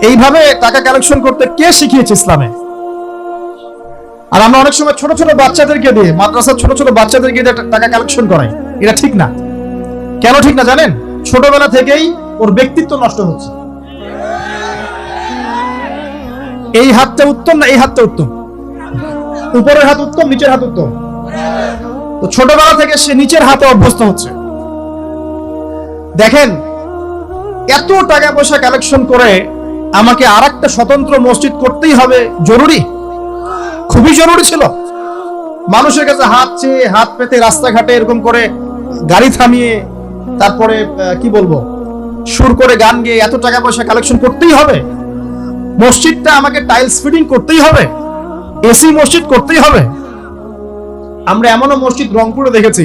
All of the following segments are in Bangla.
এইভাবে টাকা কালেকশন করতে কে শিখিয়েছে ইসলামে? আর আমরা অনেক সময় ছোট ছোট বাচ্চাদেরকে দিয়ে, মাদ্রাসার ছোট ছোট বাচ্চাদেরকে দিয়ে টাকা কালেকশন করাই। এটা ঠিক না। কেন ঠিক না জানেন? ছোটবেলা থেকেই ওর ব্যক্তিত্ব নষ্ট হচ্ছে। এই হাতটা উত্তম না এই হাতটা উত্তম? উপরের হাত উত্তম, নিচের হাত উত্তম? তো ছোটবেলা থেকে সে নিচের হাতে অভ্যস্ত হচ্ছে। দেখেন, এত টাকা পয়সা কালেকশন করে আমাকে আরেকটা স্বতন্ত্র মসজিদ করতেই হবে জরুরি? খুবই জরুরি ছিল। মানুষের কাছে হাত চেয়ে, হাত পেতে রাস্তাঘাটে এরকম করে গাড়ি থামিয়ে, তারপরে কি বলবো, সুর করে গান গেয়ে এত টাকা পয়সা কালেকশন করতেই হবে? মসজিদটা আমাকে টাইলস ফিটিং করতেই হবে? এসি মসজিদ করতেই হবে? আমরা এমনও মসজিদ রংপুরে দেখেছি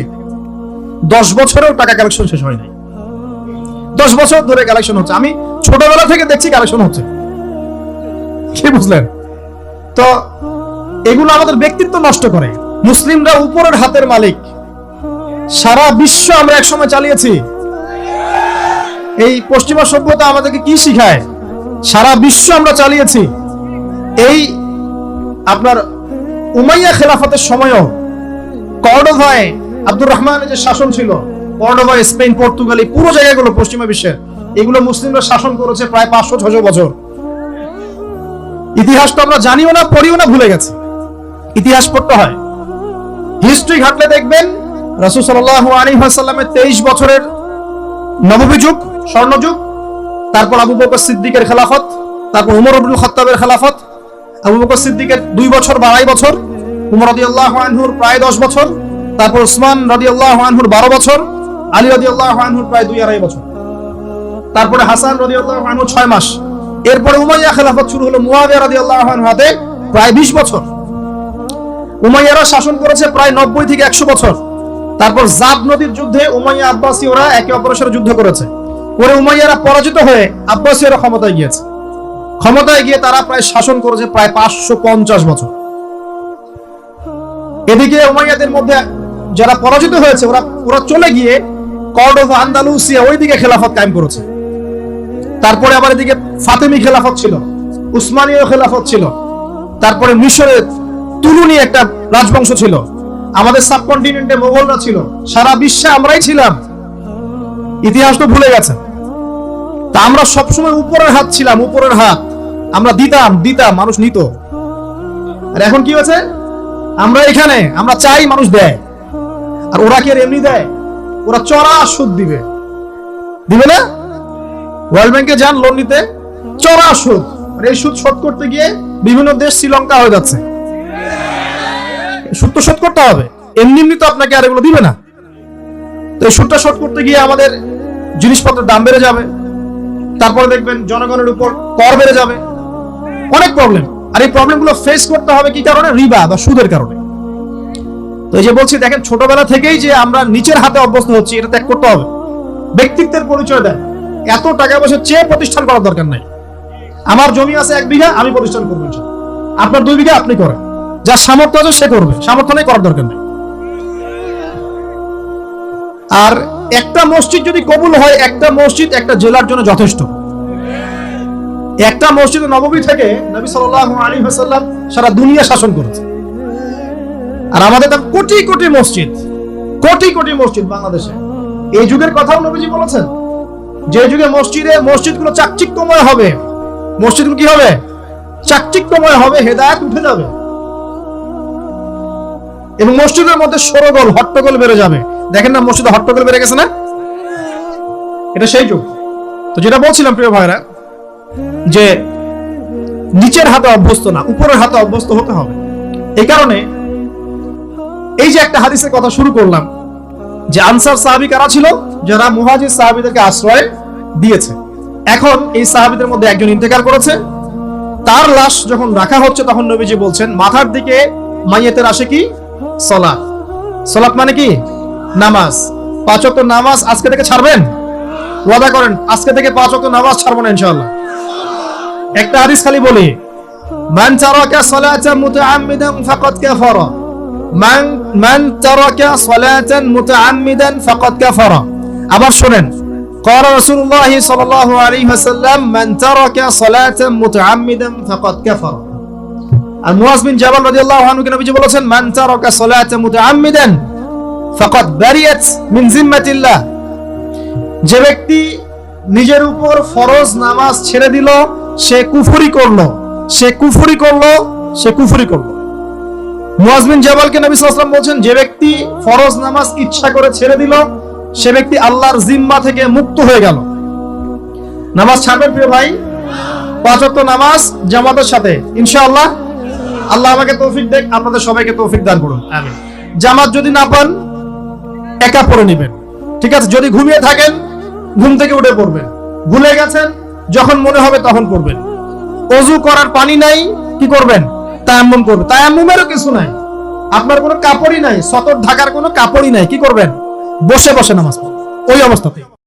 10 বছরেও টাকা কালেকশন শেষ হয় নাই। 10 বছর ধরে কালেকশন হচ্ছে। আমি ছোটবেলা থেকে দেখছি কালেকশন হচ্ছে। কি বুঝলেন? তো এগুলো আমাদের ব্যক্তিত্ব নষ্ট করে। মুসলিমরা উপরের হাতের মালিক। সারা বিশ্ব আমরা একসময় চালিয়েছি। এই পশ্চিমা সভ্যতা আমাদেরকে কি শিখায়? সারা বিশ্ব আমরা চালিয়েছি। এই আপনার উমাইয়া খেলাফতের সময়ও কর্ডোভায় আব্দুর রহমানের যে শাসন ছিল, কর্ডোভা, স্পেন, পর্তুগাল, এই পুরো জায়গাগুলো পশ্চিমা বিশ্বের, এগুলো মুসলিমরা শাসন করেছে প্রায় 500-600 বছর। ইতিহাস তো আমরা জানিও না, পড়িও না, ভুলে গেছে। ইতিহাস পড়তে হয়। হিস্ট্রি ঘাটলে দেখবেন রাসূল সাল্লাল্লাহু আলাইহি ওয়াসাল্লামের 23 বছরের নববী যুগ, স্বর্ণযুগ, তারপর আবু বকর সিদ্দিকের খেলাফত, তারপর উমর ইবনুল খাত্তাবের খেলাফত। আবু বকর সিদ্দিকের 2 বছর বা 2.5 বছর, উমর রাদিয়াল্লাহু আনহুর প্রায় 10 বছর, তারপর উসমান রাদিয়াল্লাহু আনহুর 12 বছর, আলী রাদিয়াল্লাহু আনহুর প্রায় 2-2.5 বছর, তারপরে হাসান রাদিয়াল্লাহু আনহু 6 মাস। এরপরে উমাইয়া খেলাফত শুরু হলো মুয়াবিয়া রাদিয়াল্লাহু আনহু হাতে প্রায় 20 বছর। উমাইয়ারা শাসন করেছে প্রায় 90 থেকে 100 বছর। তারপর জাব নদীর যুদ্ধে উমাইয়া আব্বাসীয়রা একে অপরের সাথে যুদ্ধ করেছে। পরে উমাইয়ারা পরাজিত হয়ে আব্বাসীয়রা ক্ষমতায় গিয়েছে। ক্ষমতায় গিয়ে তারা প্রায় শাসন করেছে প্রায় 550 বছর। এদিকে উমাইয়াদের মধ্যে যারা পরাজিত হয়েছে ওরা চলে গিয়ে কর্ডোভা, আন্দালুসিয়া, ওইদিকে খেলাফত কায়েম করেছে। তারপরে আবার এদিকে ফাতেমি খেলাফত ছিল, উসমানীয় খেলাফত ছিল, তারপরে মিশরে তুলুনি একটা রাজবংশ ছিল, আমাদের সাবকন্টিনেন্টে মোগলরা ছিল, সারা বিশ্বে আমরাই ছিলাম। ইতিহাস তো ভুলে গেছে। তা আমরা সবসময় উপরের হাত ছিলাম, উপরের হাত। আমরা দিতাম, মানুষ নিত। আর এখন কি হয়েছে? আমরা এখানে, আমরা চাই, মানুষ দেয়। আর ওরা কি আর এমনি দেয়? ওরা চড়া সুদ দিবে না? ওয়ার্ল্ড ব্যাংকে যান লোন নিতে, চড়া সুদ। আর এই সুদ শোধ করতে গিয়ে বিভিন্ন দেশ শ্রীলঙ্কা হয়ে যাচ্ছে। সুদ তো শোধ করতে হবে, এমনি তো আপনাকে আর এগুলো দিবে না। তো এই সুদটা শোধ করতে গিয়ে আমাদের জিনিসপত্রের দাম বেড়ে যাবে, তারপরে দেখবেন জনগণের উপর কর বেড়ে যাবে, অনেক প্রবলেম। আর এই প্রবলেমগুলো ফেস করতে হবে কি কারণে? রিবা বা সুদের কারণে। তো এই যে বলছি, দেখেন ছোটবেলা থেকেই যে আমরা নিচের হাতে অভ্যস্ত হচ্ছি, এটা ত্যাগ করতে হবে। ব্যক্তিত্বের পরিচয় দেন। এত টাকা পয়সা চেয়ে প্রতিষ্ঠান করার দরকার নাই। আমার জমি আছে 1 বিঘা, আমি প্রতিষ্ঠান করবো। আপনার 2 বিঘা আপনি করেন, যার সামর্থ্য আছে সে করবে, সামর্থ্য নেই করার দরকার নেই। আর একটা মসজিদ যদি কবুল হয়, একটা মসজিদ একটা জেলার জন্য যথেষ্ট। একটা মসজিদ নববী থেকে নবী সাল্লাল্লাহু আলাইহি ওয়াসাল্লাম সারা দুনিয়া শাসন করেছে। আর আমাদের তো কোটি কোটি মসজিদ বাংলাদেশে। এই যুগের কথাও নবীজি বলেছেন, যে যুগে মসজিদগুলো চাকচিক্যময় হবে, মসজিদগুলো কি হবে? চাকচিক্যময় হবে, হেদায়েত উঠে যাবে, এবং মসজিদের মধ্যে শোরগোল, হট্টগোল বেড়ে যাবে। দেখেন না, মসজিদে হট্টগোল বেড়ে গেছে না? এটা সেই যুগ। তো যেটা বলছিলাম প্রিয় ভাইরা, যে নিচের হাতে অভ্যস্ত না, উপরের হাতে অভ্যস্ত হতে হবে। এই কারণে এই যে একটা হাদিসের কথা শুরু করলাম, যে আনসার সাহাবী কারা ছিল? যারা মুহাজির সাহাবীদেরকে আশ্রয় দিয়েছে। এখন এই সাহাবীদের মধ্যে একজন ইন্তেকাল করেছে। তার লাশ যখন রাখা হচ্ছে, তখন নবীজি বলছেন, মাথার দিকে মাইয়েতের আসে কি? সালাত। সালাত মানে কি? নামাজ। 5 ওয়াক্ত নামাজ আজকে থেকে ছাড়বেন? ওয়াদা করেন আজকে থেকে 5 ওয়াক্ত নামাজ ছাড়বো না ইনশাআল্লাহ। একটা হাদিস খালি বলি, মান তারাকা সালাতান মুতাআম্মিদান ফাকাদ কাফারা, মান তারাকা সালাতান মুতাআম্মিদান ফাকাদ কাফারা। আবার শুনেন, قال رسول الله صلى الله عليه وسلم من ترك صلاة متعمدا فقد كفر আর মুয়াজ বিন জাবাল রাদিয়াল্লাহু আনহু কে নবীজি বলেছেন মান তারাকা সালাতা মুতাআম্মিদান ফাকাদ বারিয়াত মিন জিম্মাতিল্লাহ, যে ব্যক্তি নিজের উপর ফরজ নামাজ ছেড়ে দিল সে কুফরি করলো, সে কুফরি করলো, সে কুফরি করলো। মুয়াজ বিন জাবালকে নবী সাল্লাল্লাহু আলাইহি ওয়াসাল্লাম বলছেন যে ব্যক্তি ফরজ নামাজ ইচ্ছা করে ছেড়ে দিল সে ব্যক্তি আল্লাহর জিম্মা থেকে মুক্ত হয়ে গেল। নামাজ ছাড়বেন প্রিয় ভাই, 5 ওয়াক্ত নামাজ জামাতের সাথে ইনশাআল্লাহ। আল্লাহ আমাকে তৌফিক দেখ, আপনাদের সবাইকে তৌফিক দান করুন, আমিন। জামাত যদি না পান একা পড়ে নেবেন, ঠিক আছে? যদি ঘুমিয়ে থাকেন ঘুম থেকে উঠে পড়বেন, ভুলে গেছেন যখন মনে হবে তখন পড়বেন। ওযু করার পানি নাই, কি করবেন? তায়াম্মুম করবেন। তায়াম্মুমেরও কিছু নাই, আপনার কোনো কাপড়ই নাই, সতর ঢাকার কোনো কাপড়ই নাই, কি করবেন? বসে বসে নামাজ পড়বেন ওই অবস্থাতে।